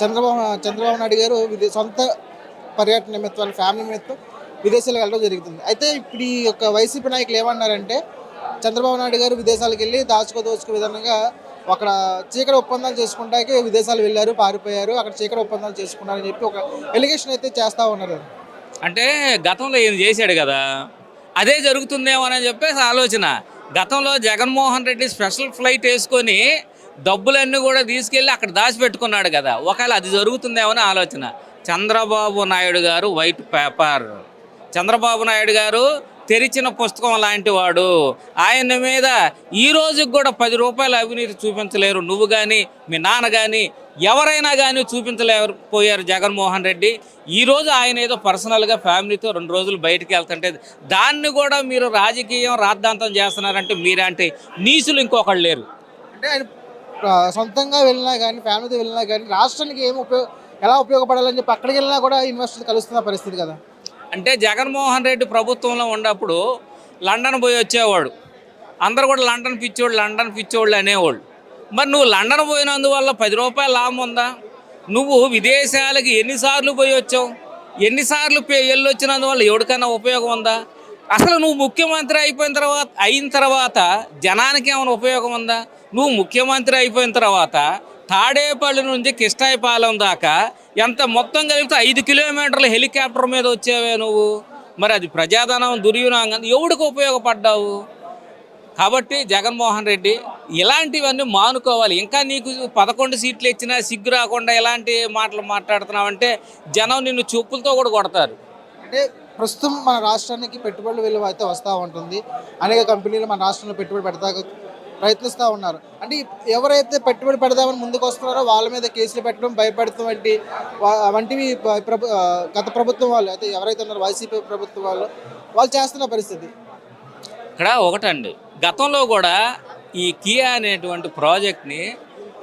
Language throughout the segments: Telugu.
చంద్రబాబు నాయుడు గారు సొంత పర్యటన నిమిత్తం వాళ్ళ ఫ్యామిలీ నిమిత్తం విదేశాలకు వెళ్ళడం జరుగుతుంది. అయితే ఇప్పుడు ఈ యొక్క వైసీపీ నాయకులు ఏమన్నారంటే చంద్రబాబు నాయుడు గారు విదేశాలకు వెళ్ళి దోచుకో విధంగా అక్కడ చీకటి ఒప్పందాలు చేసుకుంటానికి విదేశాలు వెళ్ళారు, పారిపోయారు, అక్కడ చీకటి ఒప్పందాలు చేసుకున్నారని చెప్పి ఒక ఎలిగేషన్ అయితే చేస్తూ ఉన్నారు. అంటే గతంలో ఏం చేశాడు కదా, అదే జరుగుతుందేమో అని చెప్పేసి ఆలోచన. గతంలో జగన్మోహన్ రెడ్డి స్పెషల్ ఫ్లైట్ వేసుకొని డబ్బులన్నీ కూడా తీసుకెళ్ళి అక్కడ దాచిపెట్టుకున్నాడు కదా, ఒకవేళ అది జరుగుతుందేమో అని ఆలోచన. చంద్రబాబు నాయుడు గారు వైట్ పేపర్, చంద్రబాబు నాయుడు గారు తెరిచిన పుస్తకం లాంటి వాడు. ఆయన మీద ఈ రోజుకి కూడా 10 రూపాయల అవినీతి చూపించలేరు. నువ్వు కానీ మీ నాన్న కానీ ఎవరైనా కానీ చూపించలేకపోయారు జగన్మోహన్ రెడ్డి. ఈరోజు ఆయన ఏదో పర్సనల్గా ఫ్యామిలీతో 2 రోజులు బయటికి వెళ్తుంటే దాన్ని కూడా మీరు రాజకీయం రాద్ధాంతం చేస్తున్నారంటే మీరంటే నీసులు ఇంకొకళ్ళు లేరు. అంటే ఆయన సొంతంగా వెళ్ళినా కానీ ఫ్యామిలీతో వెళ్ళినా కానీ రాష్ట్రానికి ఎలా ఉపయోగపడాలని చెప్పి అక్కడికి వెళ్ళినా కూడా ఇన్వెస్టర్లు కలుస్తున్న పరిస్థితి కదా. అంటే జగన్మోహన్ రెడ్డి ప్రభుత్వంలో ఉన్నప్పుడు లండన్ పోయి వచ్చేవాడు, అందరు కూడా లండన్ పిచ్చోళ్ళు అనేవాళ్ళు. మరి నువ్వు లండన్ పోయినందువల్ల 10 రూపాయల లాభం ఉందా? నువ్వు విదేశాలకి ఎన్నిసార్లు పోయి వచ్చావు, ఎన్నిసార్లు వెళ్ళొచ్చినందువల్ల ఎవరికైనా ఉపయోగం ఉందా? అసలు నువ్వు ముఖ్యమంత్రి అయిన తర్వాత జనానికి ఏమైనా ఉపయోగం ఉందా? నువ్వు ముఖ్యమంత్రి అయిపోయిన తర్వాత తాడేపల్లి నుంచి కిష్టాయపాలెం దాకా ఎంత మొత్తం కలిపితే 5 కిలోమీటర్ల హెలికాప్టర్ మీద వచ్చావే నువ్వు. మరి అది ప్రజాధనం దుర్వినియోగం, ఎవడికి ఉపయోగపడ్డావు? కాబట్టి జగన్మోహన్ రెడ్డి ఇలాంటివన్నీ మానుకోవాలి. ఇంకా నీకు 11 సీట్లు ఇచ్చినా సిగ్గు రాకుండా ఎలాంటి మాటలు మాట్లాడుతున్నావంటే జనం నిన్ను చెప్పులతో కూడా కొడతారు. అంటే ప్రస్తుతం మన రాష్ట్రానికి పెట్టుబడుల విలువ అయితే వస్తూ ఉంటుంది. అనేక కంపెనీలు మన రాష్ట్రంలో పెట్టుబడి ప్రయత్నిస్తూ ఉన్నారు. అంటే ఎవరైతే పెట్టుబడి పెడదామని ముందుకు వస్తున్నారో వాళ్ళ మీద కేసులు పెట్టడం, భయపడటం వంటివి గత ప్రభుత్వం వాళ్ళు అయితే ఎవరైతే ఉన్నారో వైసీపీ ప్రభుత్వం వాళ్ళు చేస్తున్న పరిస్థితి. ఇక్కడ ఒకటండి, గతంలో కూడా ఈ కియా అనేటువంటి ప్రాజెక్ట్ని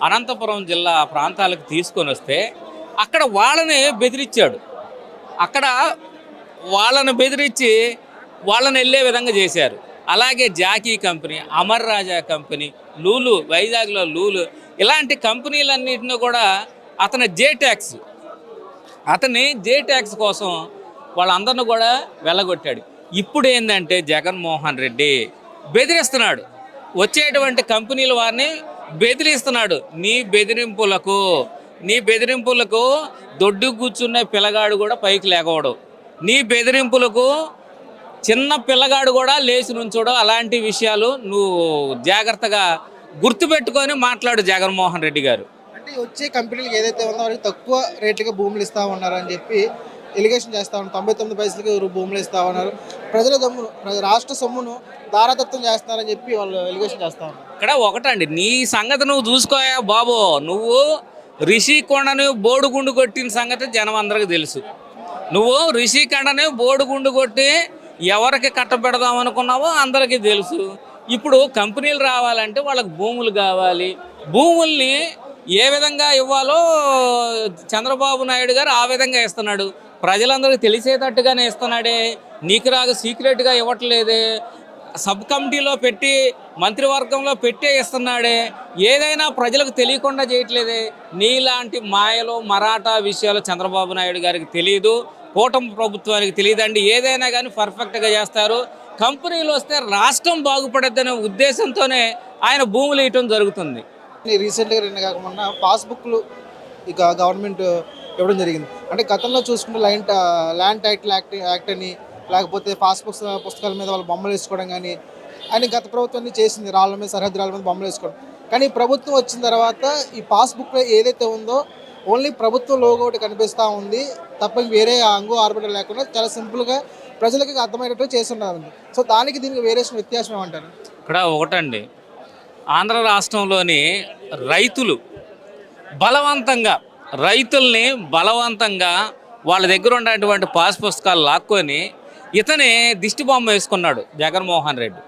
అనంతపురం జిల్లా ప్రాంతాలకు తీసుకొని వస్తే అక్కడ వాళ్ళని బెదిరించాడు. అక్కడ వాళ్ళని బెదిరించి వాళ్ళని వెళ్ళే విధంగా చేశారు. అలాగే జాకీ కంపెనీ, అమర్ రాజా కంపెనీ, లూలు, వైజాగ్లో లూలు, ఇలాంటి కంపెనీలన్నింటినీ కూడా అతని జే ట్యాక్స్ కోసం వాళ్ళందరిని కూడా వెళ్ళగొట్టాడు. ఇప్పుడు ఏంటంటే జగన్మోహన్ రెడ్డి బెదిరిస్తున్నాడు, వచ్చేటువంటి కంపెనీల వారిని బెదిరిస్తున్నాడు. నీ బెదిరింపులకు దొడ్డు కూర్చున్న పిల్లగాడు కూడా పైకి లేకవడు, నీ బెదిరింపులకు చిన్న పిల్లగాడు కూడా లేచి నుంచోడు. అలాంటి విషయాలు నువ్వు జాగ్రత్తగా గుర్తుపెట్టుకొని మాట్లాడు జగన్మోహన్ రెడ్డి గారు. అంటే వచ్చే కంపెనీలకు ఏదైతే ఉందో వారికి తక్కువ రేట్లుగా భూములు ఇస్తూ ఉన్నారని చెప్పి ఎలిగేషన్ చేస్తూ ఉన్నారు. 99 పైసలకి భూములు ఇస్తూ ఉన్నారు. రాష్ట్ర సొమ్మును దారాదత్తం చేస్తున్నారని చెప్పి వాళ్ళు ఎలిగేషన్ చేస్తూ ఉన్నారు. ఇక్కడ ఒకటండి, నీ సంగతి నువ్వు చూసుకోయా బాబు. నువ్వు రిషికొండని బోడుగుండు కొట్టిన సంగతి జనం అందరికీ తెలుసు. నువ్వు రిషికొండని బోడుగుండు కొట్టి ఎవరికి కట్టబెడదాం అనుకున్నావో అందరికీ తెలుసు. ఇప్పుడు కంపెనీలు రావాలంటే వాళ్ళకి భూములు కావాలి. భూముల్ని ఏ విధంగా ఇవ్వాలో చంద్రబాబు నాయుడు గారు ఆ విధంగా ఇస్తున్నాడు. ప్రజలందరికీ తెలిసేటట్టుగానే ఇస్తున్నాడే, నీకు రాగా సీక్రెట్గా ఇవ్వట్లేదే, సబ్ కమిటీలో పెట్టి మంత్రివర్గంలో పెట్టే ఇస్తున్నాడే, ఏదైనా ప్రజలకు తెలియకుండా చేయట్లేదే. నీలాంటి మాయలు మరాఠా విషయాలు చంద్రబాబు నాయుడు గారికి తెలియదు, కూటమి ప్రభుత్వానికి తెలియదండి. ఏదైనా కానీ పర్ఫెక్ట్గా చేస్తారు. కంపెనీలు వస్తే రాష్ట్రం బాగుపడద్దనే ఉద్దేశంతోనే ఆయన భూములు ఇవ్వటం జరుగుతుంది. రీసెంట్గా రెండు కాకుండా పాస్బుక్లు ఇక గవర్నమెంట్ ఇవ్వడం జరిగింది. అంటే గతంలో చూసుకుంటే ల్యాండ్ టైటిల్ యాక్ట్ అని, లేకపోతే పుస్తకాల మీద వాళ్ళు బొమ్మలు వేసుకోవడం కానీ అని గత ప్రభుత్వాన్ని చేసింది. రాళ్ళ మీద, సరిహద్దు రాళ్ళ మీద బొమ్మలు వేసుకోవడం. కానీ ప్రభుత్వం వచ్చిన తర్వాత ఈ పాస్బుక్ ఏదైతే ఉందో ఓన్లీ ప్రభుత్వం లోగో ఒకటి కనిపిస్తూ ఉంది తప్ప వేరే ఆర్బిటర్ లేకుండా చాలా సింపుల్గా ప్రజలకి అర్థమయ్యేటట్టు చేస్తున్నారండి. సో దానికి దీనికి వేరియేషన్ వ్యత్యాసం ఏమంటారు? ఇక్కడ ఒకటండి, ఆంధ్ర రాష్ట్రంలోని రైతుల్ని బలవంతంగా వాళ్ళ దగ్గర ఉన్నటువంటి పాస్ పుస్తకాలు లాక్కొని ఇతని దిష్టి బొమ్మ వేసుకున్నాడు జగన్మోహన్ రెడ్డి.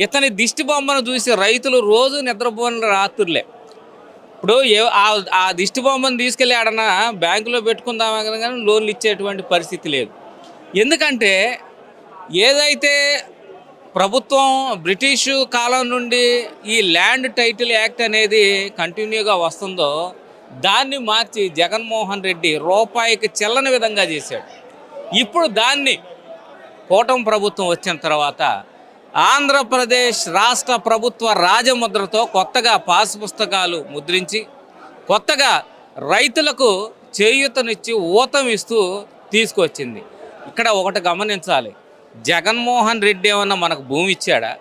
ఇతని దిష్టి బొమ్మను చూసి రైతులు రోజు నిద్రపోయిన రాత్రులే. ఇప్పుడు ఆ దిష్టి బొమ్మను తీసుకెళ్ళి ఆడన్నా బ్యాంకులో పెట్టుకుందామని కానీ లోన్లు ఇచ్చేటువంటి పరిస్థితి లేదు. ఎందుకంటే ఏదైతే ప్రభుత్వం బ్రిటిషు కాలం నుండి ఈ ల్యాండ్ టైటిల్ యాక్ట్ అనేది కంటిన్యూగా వస్తుందో దాన్ని మార్చి జగన్మోహన్ రెడ్డి రూపాయికి చెల్లని విధంగా చేశాడు. ఇప్పుడు దాన్ని కూటమి ప్రభుత్వం వచ్చిన తర్వాత ఆంధ్రప్రదేశ్ రాష్ట్ర ప్రభుత్వ రాజముద్రతో కొత్తగా పాస్ పుస్తకాలు ముద్రించి కొత్తగా రైతులకు చేయూతనిచ్చి ఊతం ఇస్తూ తీసుకొచ్చింది. ఇక్కడ ఒకటి గమనించాలి, జగన్మోహన్ రెడ్డి ఏమన్నా మనకు భూమి ఇచ్చాడా?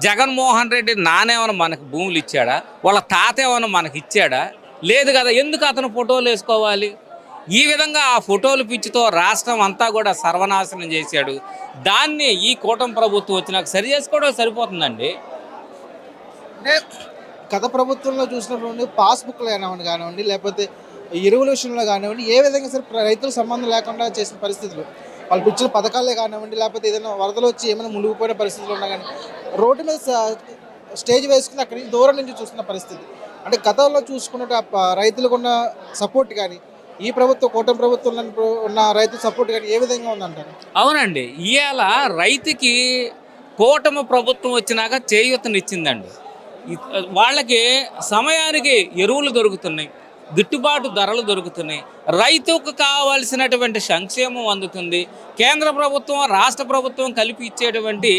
జగన్మోహన్ రెడ్డి నానేమన్నా మనకు భూములు ఇచ్చాడా? వాళ్ళ తాత ఏమన్నా మనకి ఇచ్చాడా? లేదు కదా. ఎందుకు అతను ఫోటోలు వేసుకోవాలి? ఈ విధంగా ఆ ఫోటోలు పిచ్చితో రాష్ట్రం అంతా కూడా సర్వనాశనం చేశాడు. దాన్ని ఈ కూటమి ప్రభుత్వం వచ్చినాక సరి చేసుకోవడం సరిపోతుందండి. అంటే గత ప్రభుత్వంలో చూసినటువంటి పాస్బుక్లు కానివ్వండి, లేకపోతే ఎరువుల విషయంలో కానివ్వండి, ఏ విధంగా సరే రైతులకు సంబంధం లేకుండా చేసిన పరిస్థితులు, వాళ్ళకి ఇచ్చిన పథకాలే కానివ్వండి, లేకపోతే ఏదైనా వరదలు వచ్చి ఏమైనా మునిగిపోయిన పరిస్థితులు ఉన్నా కానీ రోడ్డు మీద స్టేజ్ వేసుకుని అక్కడి నుంచి దూరం నుంచి చూస్తున్న పరిస్థితి. అంటే గతంలో చూసుకున్నట్టు రైతులకు ఉన్న సపోర్ట్ కానీ ఈ ప్రభుత్వం కూటమి ప్రభుత్వంలో ఉన్న రైతు సపోర్ట్ కానీ ఏ విధంగా ఉందంటారు? అవునండి, ఇవాళ రైతుకి కూటమి ప్రభుత్వం వచ్చినాక చేయూతనిచ్చిందండి. వాళ్ళకి సమయానికి ఎరువులు దొరుకుతున్నాయి, గిట్టుబాటు ధరలు దొరుకుతున్నాయి, రైతుకు కావాల్సినటువంటి సంక్షేమం అందుతుంది. కేంద్ర ప్రభుత్వం రాష్ట్ర ప్రభుత్వం కలిపి ఇచ్చేటువంటి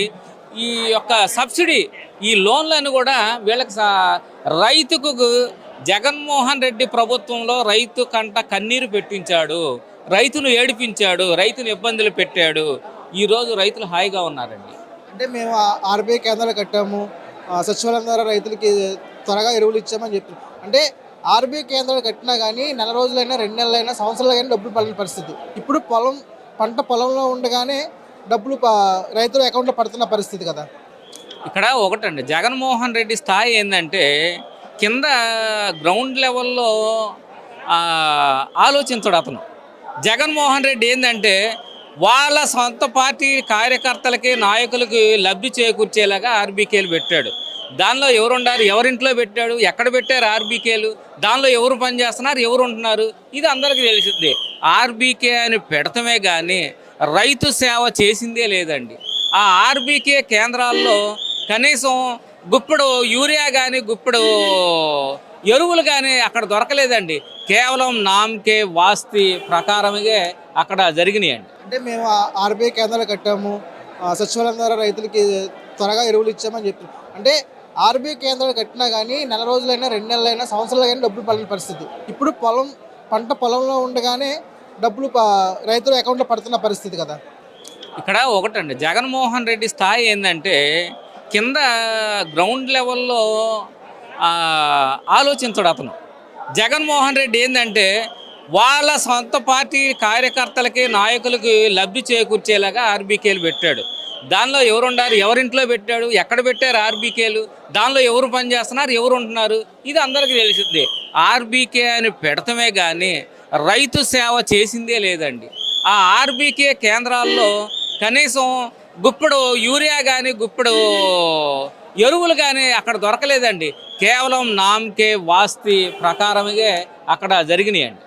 ఈ యొక్క సబ్సిడీ, ఈ లోన్లను కూడా వీళ్ళకి రైతుకు జగన్మోహన్ రెడ్డి ప్రభుత్వంలో రైతు కంట కన్నీరు పెట్టించాడు, రైతును ఏడిపించాడు, రైతును ఇబ్బందులు పెట్టాడు. ఈరోజు రైతులు హాయిగా ఉన్నారండి. అంటే మేము ఆర్బీఐ కేంద్రాలు కట్టాము, సచివాలయం ద్వారా రైతులకి త్వరగా ఎరువులు ఇచ్చామని చెప్పి, అంటే ఆర్బీఐ కేంద్రాలు కట్టినా కానీ నెల రోజులైనా 2 నెలలైనా సంవత్సరాలు కానీ డబ్బులు పడిన పరిస్థితి. ఇప్పుడు పంట పొలంలో ఉండగానే డబ్బులు రైతుల అకౌంట్లో పడుతున్న పరిస్థితి కదా. ఇక్కడ ఒకటండి, జగన్మోహన్ రెడ్డి స్థాయి ఏంటంటే కింద గ్రౌండ్ లెవెల్లో ఆలోచించడు అతను. జగన్మోహన్ రెడ్డి ఏంటంటే వాళ్ళ సొంత పార్టీ కార్యకర్తలకి నాయకులకి లబ్ధి చేకూర్చేలాగా ఆర్బీకేలు పెట్టాడు. దానిలో ఎవరుండారు, ఎవరింట్లో పెట్టాడు, ఎక్కడ పెట్టారు ఆర్బీకేలు, దానిలో ఎవరు పనిచేస్తున్నారు, ఎవరు ఉంటున్నారు, ఇది అందరికీ తెలిసిందే. ఆర్బీకే అని పెడతమే కానీ రైతు సేవ చేసిందే లేదండి. ఆ ఆర్బీకే కేంద్రాల్లో కనీసం గుప్పెడు యూరియా కానీ గుప్పెడు ఎరువులు కానీ అక్కడ దొరకలేదండి. కేవలం నామకే వాస్తి ప్రకారమే అక్కడ జరిగినాయండి. అంటే మేము ఆర్బీఐ కేంద్రాలు కట్టాము, సచివాలయం ద్వారా రైతులకి త్వరగా ఎరువులు ఇచ్చామని చెప్పి, అంటే ఆర్బీఐ కేంద్రాలు కట్టినా కానీ నెల రోజులైనా 2 నెలలైనా సంవత్సరాలు కానీ డబ్బులు పడిన పరిస్థితి. ఇప్పుడు పంట పొలంలో ఉండగానే డబ్బులు రైతుల అకౌంట్లో పడుతున్న పరిస్థితి కదా. ఇక్కడ ఒకటండి, జగన్మోహన్ రెడ్డి స్థాయి ఏంటంటే కింద గ్రౌండ్ లెవెల్లో ఆలోచించడు అతను. జగన్మోహన్ రెడ్డి ఏంటంటే వాళ్ళ సొంత పార్టీ కార్యకర్తలకి నాయకులకి లబ్ధి చేకూర్చేలాగా ఆర్బీకేలు పెట్టాడు. దానిలో ఎవరుండారు, ఎవరింట్లో పెట్టాడు, ఎక్కడ పెట్టారు ఆర్బీకేలు, దానిలో ఎవరు పనిచేస్తున్నారు, ఎవరు ఉంటున్నారు, ఇది అందరికీ తెలిసిందే. ఆర్బీకే అని పెడతమే కానీ రైతు సేవ చేసిందే లేదండి. ఆ ఆర్బీకే కేంద్రాల్లో కనీసం గుప్పెడు యూరియా కానీ గుప్పెడు ఎరువులు కానీ అక్కడ దొరకలేదండి. కేవలం నామకే వాస్తి ప్రకారమే అక్కడ జరిగినాయండి.